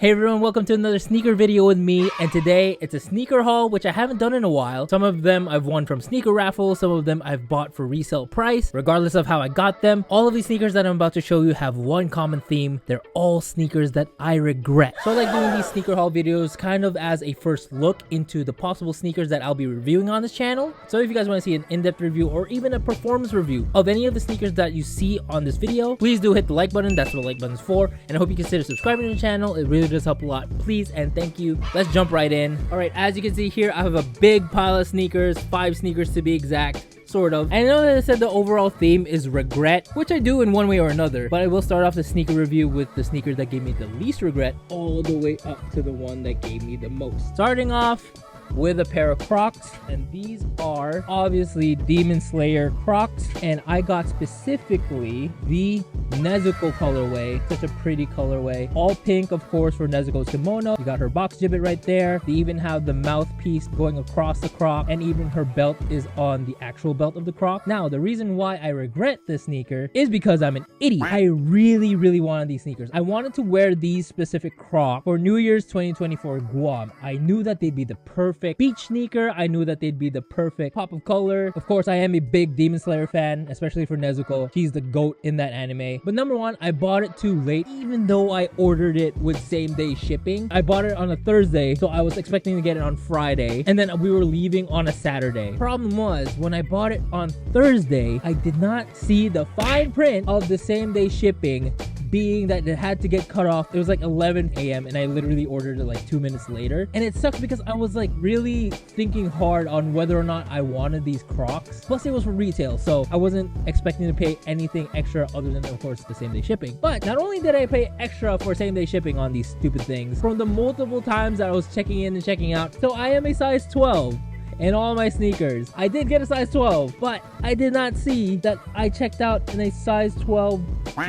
Hey everyone, welcome to another sneaker video with me, and today it's a sneaker haul which I haven't done in a while. Some of them I've won from sneaker raffles, some of them I've bought for resale price. Regardless of how I got them, all of these sneakers that I'm about to show you have one common theme. They're all sneakers that I regret. So I like doing these sneaker haul videos kind of as a first look into the possible sneakers that I'll be reviewing on this channel. So if you guys want to see an in-depth review or even a performance review of any of the sneakers that you see on this video, please do hit the like button. That's what the like button's for, and I hope you consider subscribing to the channel. It really does help a lot. Please and thank you. Let's jump right in. All right, as you can see here, I have a big pile of sneakers, 5 sneakers to be exact. Sort of. I know that I said the overall theme is regret, which I do in one way or another, but I will start off the sneaker review with the sneaker that gave me the least regret all the way up to the one that gave me the most. Starting off with a pair of Crocs, and these are obviously Demon Slayer Crocs, and I got specifically the Nezuko colorway. Such a pretty colorway, all pink of course for Nezuko's kimono. You got her box gibbet right there. They even have the mouthpiece going across the Croc, and even her belt is on the actual belt of the Croc. Now the reason why I regret this sneaker is because I'm an idiot. I really wanted these sneakers. I wanted to wear these specific Crocs for New Year's 2024 Guam. I knew that they'd be the perfect beach sneaker. I knew that they'd be the perfect pop of color. Of course, I am a big Demon Slayer fan, especially for Nezuko. She's the GOAT in that anime. But number one, I bought it too late, even though I ordered it with same-day shipping. I bought it on a Thursday, so I was expecting to get it on Friday, and then we were leaving on a Saturday. Problem was, when I bought it on Thursday, I did not see the fine print of the same-day shipping, being that it had to get cut off. It was like 11 a.m. and I literally ordered it like 2 minutes later. And it sucked because I was like really thinking hard on whether or not I wanted these Crocs. Plus it was for retail, so I wasn't expecting to pay anything extra other than, of course, the same day shipping. But not only did I pay extra for same day shipping on these stupid things, from the multiple times that I was checking in and checking out, so I am a size 12 in all my sneakers. I did get a size 12, but I did not see that I checked out in a size 12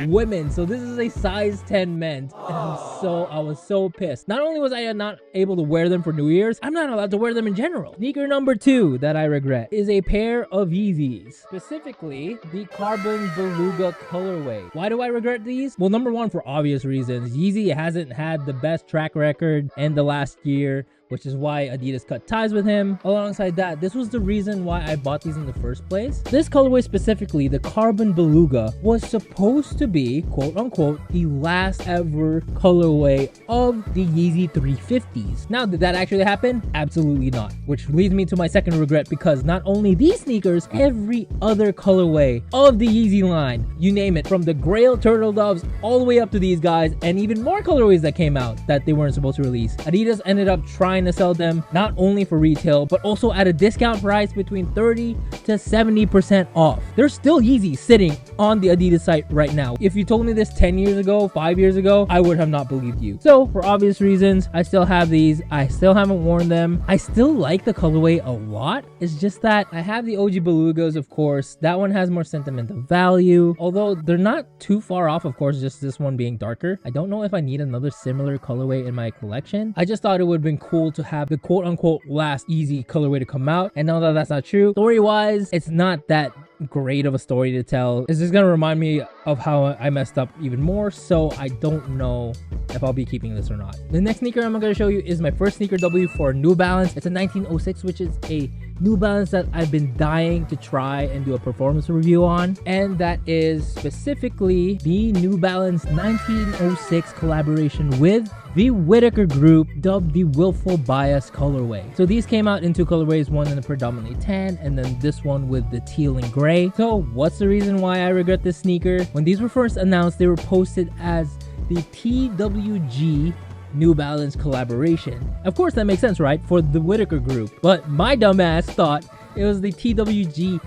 women. So this is a size 10 men's, and I was so pissed. Not only was I not able to wear them for New Year's, I'm not allowed to wear them in general. Sneaker number 2 that I regret is a pair of Yeezys, specifically the Carbon Beluga colorway. Why do I regret these? Well, number one, for obvious reasons. Yeezy hasn't had the best track record in the last year, which is why Adidas cut ties with him. Alongside that, this was the reason why I bought these in the first place. This colorway specifically, the Carbon Beluga, was supposed to be, quote unquote, the last ever colorway of the Yeezy 350s. Now, did that actually happen? Absolutely not. Which leads me to my second regret, because not only these sneakers, every other colorway of the Yeezy line, you name it, from the Grail Turtle Doves all the way up to these guys, and even more colorways that came out that they weren't supposed to release. Adidas ended up trying to sell them not only for retail but also at a discount price between 30 to 70% off. There's still Yeezys sitting on the Adidas site right now. If you told me this 10 years ago, 5 years ago, I would have not believed you. So for obvious reasons, I still have these. I still haven't worn them. I still like the colorway a lot. It's just that I have the OG Belugas, of course. That one has more sentimental value, although they're not too far off, of course, just this one being darker. I don't know if I need another similar colorway in my collection. I just thought it would have been cool to have the quote-unquote last Yeezy colorway to come out, and now that that's not true, story-wise, it's not that great of a story to tell. It's just gonna remind me of how I messed up even more, so I don't know if I'll be keeping this or not. The next sneaker I'm gonna show you is my first sneaker W for New Balance. It's a 1906, which is a New Balance that I've been dying to try and do a performance review on, and that is specifically the New Balance 1906 collaboration with the Whittaker Group, dubbed the Willful Bias colorway. So these came out in 2 colorways, one in the predominantly tan, and then this one with the teal and gray. So what's the reason why I regret this sneaker? When these were first announced, they were posted as the TWG New Balance collaboration. Of course that makes sense, right? For the Whittaker Group. But my dumbass thought it was the TWG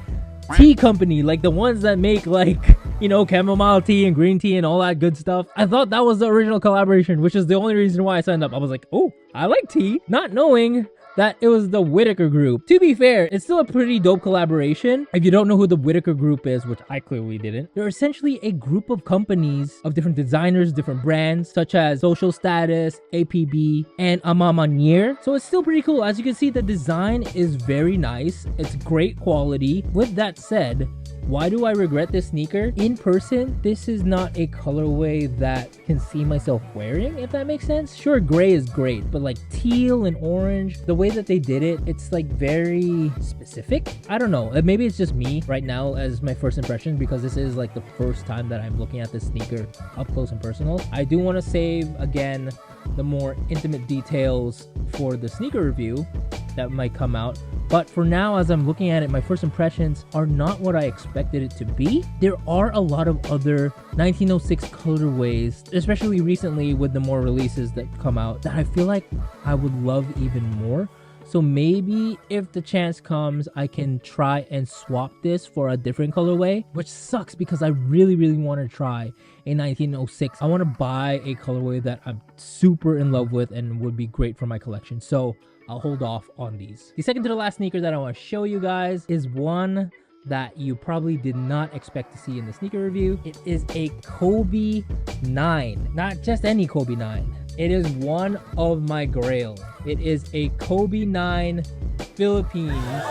tea company, like the ones that make, like, you know, chamomile tea and green tea and all that good stuff. I thought that was the original collaboration, which is the only reason why I signed up. I was like, oh, I like tea, not knowing that it was the Whittaker Group. To be fair, it's still a pretty dope collaboration. If you don't know who the Whittaker Group is, which I clearly didn't, they're essentially a group of companies of different designers, different brands, such as Social Status, APB, and Amamanier. So it's still pretty cool. As you can see, the design is very nice. It's great quality. With that said, Why do I regret this sneaker? In person, this is not a colorway that can see myself wearing, if that makes sense. Sure, gray is great, but like teal and orange, the way that they did it, it's like very specific. I don't know. Maybe it's just me right now as my first impression, because this is like the first time that I'm looking at this sneaker up close and personal. I do want to save, again, the more intimate details for the sneaker review that might come out. But for now, as I'm looking at it, my first impressions are not what I expected it to be. There are a lot of other 1906 colorways, especially recently with the more releases that come out, that I feel like I would love even more. So maybe if the chance comes, I can try and swap this for a different colorway, which sucks because I really want to try a 1906. I want to buy a colorway that I'm super in love with and would be great for my collection. So I'll hold off on these. The second to the last sneaker that I want to show you guys is one that you probably did not expect to see in the sneaker review. It is a Kobe 9, not just any Kobe 9. It is one of my grail. It is a Kobe 9 Philippines,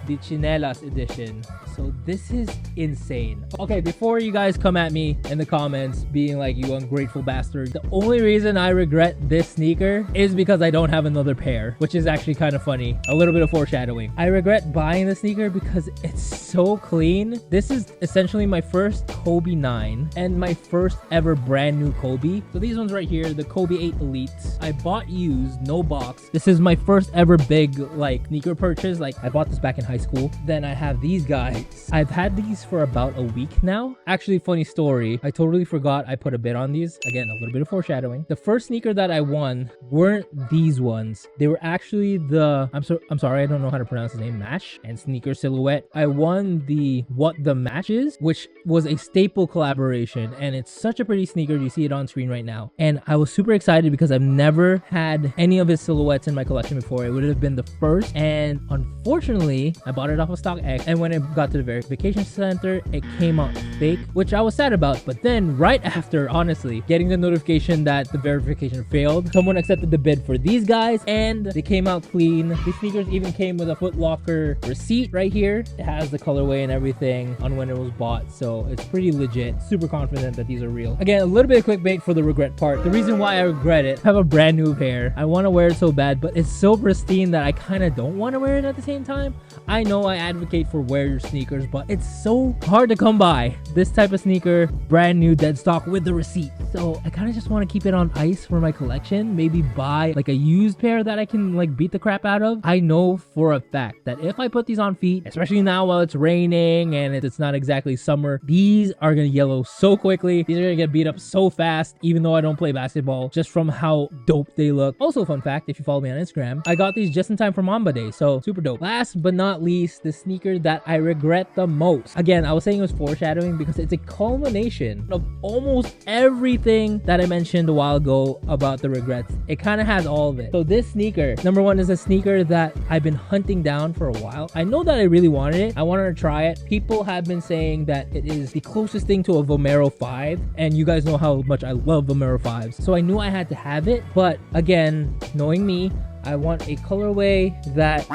the Chinelas edition. So this is insane. Okay, before you guys come at me in the comments being like, you ungrateful bastard, the only reason I regret this sneaker is because I don't have another pair, which is actually kind of funny. A little bit of foreshadowing. I regret buying the sneaker because it's so clean. This is essentially my first Kobe 9 and my first ever brand new Kobe. So these ones right here, the Kobe 8 Elites, I bought used, no box. This is my first ever big like sneaker purchase. Like I bought this back in high school. Then I have these guys. I've had these for about a week now. Actually, funny story, I totally forgot I put a bid on these. Again, a little bit of foreshadowing. The first sneaker that I won weren't these ones. They were actually the, I'm sorry, I don't know how to pronounce his name, Mash and Sneaker Silhouette. I won the What the Match Is, which was a staple collaboration, and it's such a pretty sneaker. You see it on screen right now. And I was super excited because I've never had any of his silhouettes in my collection before. It would have been the first, and unfortunately, I bought it off of StockX, and when it got to the verification center, it came out fake, which I was sad about. But then right after, honestly, getting the notification that the verification failed, someone accepted the bid for these guys and they came out clean. These sneakers even came with a Foot Locker receipt right here. It has the colorway and everything on when it was bought, so it's pretty legit. Super confident that these are real. Again, a little bit of clickbait for the regret part. The reason why I regret it, I have a brand new pair. I want to wear it so bad, but it's so pristine that I kind of don't want to wear it at the same time. I know I advocate for wear your sneakers, but it's so hard to come by. This type of sneaker, brand new, dead stock with the receipt. So I kind of just want to keep it on ice for my collection. Maybe buy like a used pair that I can like beat the crap out of. I know for a fact that if I put these on feet, especially now while it's raining and it's not exactly summer, these are gonna yellow so quickly. These are gonna get beat up so fast, even though I don't play basketball, just from how dope they look. Also, fun fact, if you follow me on Instagram, I got these just in time for Mamba Day, so super dope. Last but not least, the sneaker that I regret the most. Again, I was saying it was foreshadowing because it's a culmination of almost everything that I mentioned a while ago about the regrets. It kind of has all of it. So this sneaker, number one, is a sneaker that I've been hunting down for a while. I know that I really wanted it. I wanted to try it. People have been saying that it is the closest thing to a Vomero 5, and you guys know how much I love Vomero 5s. So I knew I had to have it, but again, knowing me, I want a colorway that,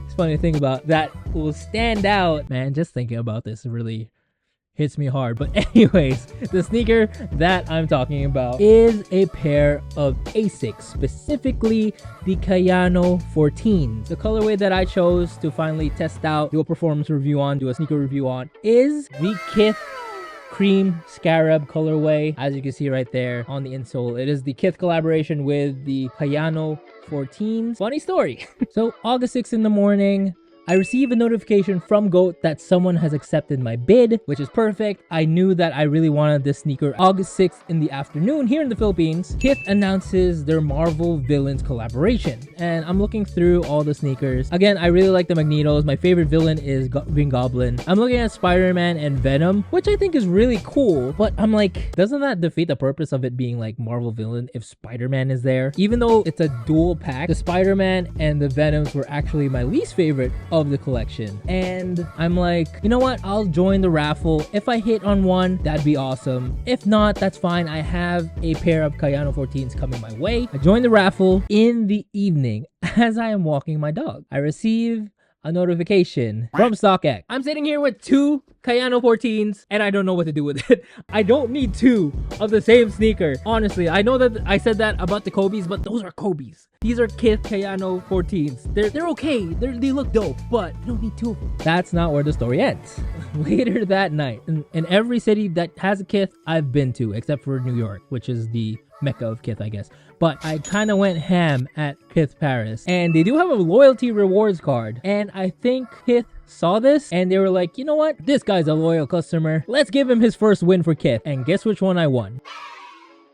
it's funny to think about, that will stand out. Man, just thinking about this really hits me hard. But anyways, the sneaker that I'm talking about is a pair of Asics, specifically the Kayano 14s. The colorway that I chose to finally test out, do a performance review on, do a sneaker review on, is the Kith Cream Scarab colorway. As you can see right there on the insole, it is the Kith collaboration with the Kayano 14s. Funny story. So August 6th in the morning, I receive a notification from GOAT that someone has accepted my bid, which is perfect. I knew that I really wanted this sneaker. August 6th in the afternoon here in the Philippines, Kith announces their Marvel Villains collaboration. And I'm looking through all the sneakers. Again, I really like the Magnetos. My favorite villain is Green Goblin. I'm looking at Spider-Man and Venom, which I think is really cool. But I'm like, doesn't that defeat the purpose of it being like Marvel Villain if Spider-Man is there? Even though it's a dual pack, the Spider-Man and the Venoms were actually my least favorite of the collection. And I'm like, you know what? I'll join the raffle. If I hit on one, that'd be awesome. If not, that's fine. I have a pair of Kayano 14s coming my way. I joined the raffle in the evening as I am walking my dog. I receive a notification from StockX. I'm sitting here with two Kayano 14s and I don't know what to do with it. I don't need two of the same sneaker. Honestly, I know that I said that about the Kobe's, but those are Kobe's. These are Kith Kayano 14s. They're okay. They look dope, but you don't need two of them. That's not where the story ends. Later that night, in every city that has a Kith I've been to, except for New York, which is the mecca of Kith, I guess. But I kind of went ham at Kith Paris. And they do have a loyalty rewards card. And I think Kith saw this and they were like, you know what? This guy's a loyal customer. Let's give him his first win for Kith. And guess which one I won?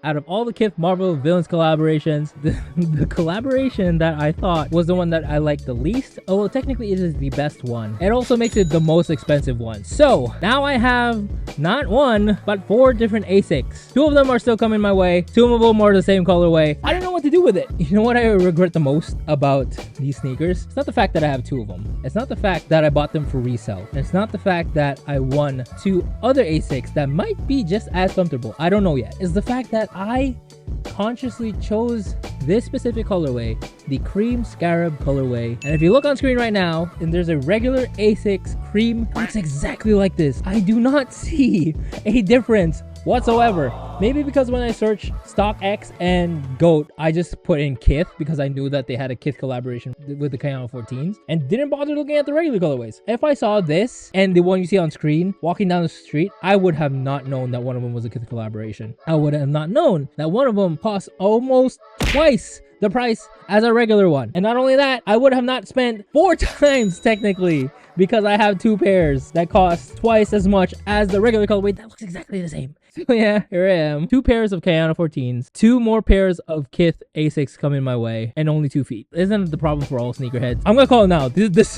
Out of all the Kith Marvel Villains collaborations, the collaboration that I thought was the one that I liked the least, although technically it is the best one. It also makes it the most expensive one. So now I have not one, but 4 different ASICs. 2 of them are still coming my way. 2 of them are the same colorway. I don't know what to do with it. You know what I regret the most about these sneakers? It's not the fact that I have 2 of them. It's not the fact that I bought them for resale. It's not the fact that I won 2 other ASICs that might be just as comfortable. I don't know yet. It's the fact that I consciously chose this specific colorway, the cream scarab colorway. And if you look on screen right now, and there's a regular ASICS cream, it looks exactly like this. I do not see a difference whatsoever. Maybe because when I searched StockX and GOAT, I just put in Kith because I knew that they had a Kith collaboration with the Kayano 14s and didn't bother looking at the regular colorways. If I saw this and the one you see on screen walking down the street, I would have not known that one of them was a Kith collaboration. I would have not known that one of them cost almost twice the price as a regular one. And not only that, I would have not spent 4 times technically because I have 2 pairs that cost twice as much as the regular colorway that looks exactly the same. So yeah, here I am. 2 pairs of Kayano 14s, 2 more pairs of Kith ASICs coming my way, and only 2 feet. Isn't the problem for all sneakerheads? I'm gonna call it now. This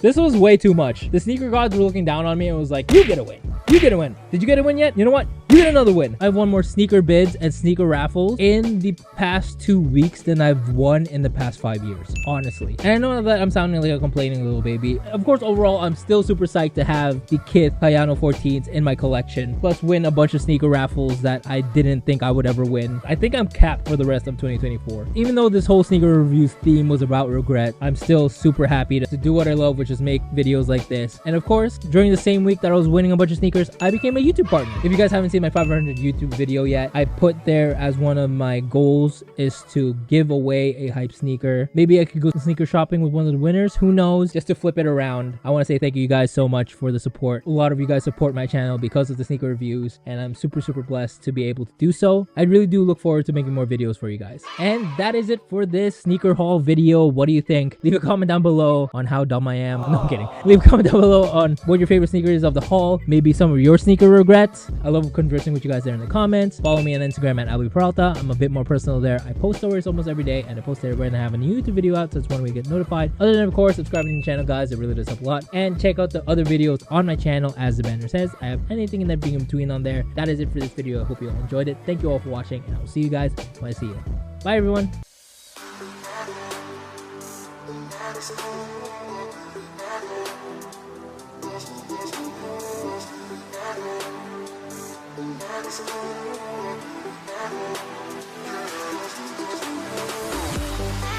was way too much. The sneaker gods were looking down on me and was like, you get a win. You get a win. Did you get a win yet? You know what? You get another win. I've won more sneaker bids and sneaker raffles in the past 2 weeks than I've won in the past 5 years, honestly. And I know that I'm sounding like a complaining little baby. Of course, overall, I'm still super psyched to have the Kith Kayano 14s in my collection, plus win a bunch of sneaker raffles that I didn't think I would ever win. I think I'm capped for the rest of 2024. Even though this whole sneaker reviews theme was about regret, I'm still super happy to do what I love, which is make videos like this. And of course, during the same week that I was winning a bunch of sneakers, I became a YouTube partner. If you guys haven't seen my 500 YouTube video yet, I put there as one of my goals is to give away a hype sneaker. Maybe I could go sneaker shopping with one of the winners, who knows, just to flip it around. I want to say thank you guys so much for the support. A lot of you guys support my channel because of the sneaker reviews, and I'm super blessed to be able to do so. I really do look forward to making more videos for you guys. And that is it for this sneaker haul video. What do you think? Leave a comment down below on how dumb I am. No, I'm kidding. Leave a comment down below on what your favorite sneaker is of the haul, maybe some of your sneaker regrets. I love conversing with you guys there in the comments. Follow me on Instagram at Albie Peralta. I'm a bit more personal there. I post stories almost every day, and I post there when I have a new YouTube video out, so it's one way to get notified. Other than, of course, subscribing to the channel, guys. It really does help a lot. And check out the other videos on my channel, as the banner says. I have anything in that in between on there. That is it for this video. I hope you all enjoyed it. Thank you all for watching, and I will see you guys when I see you. Bye, everyone. We'll be right back.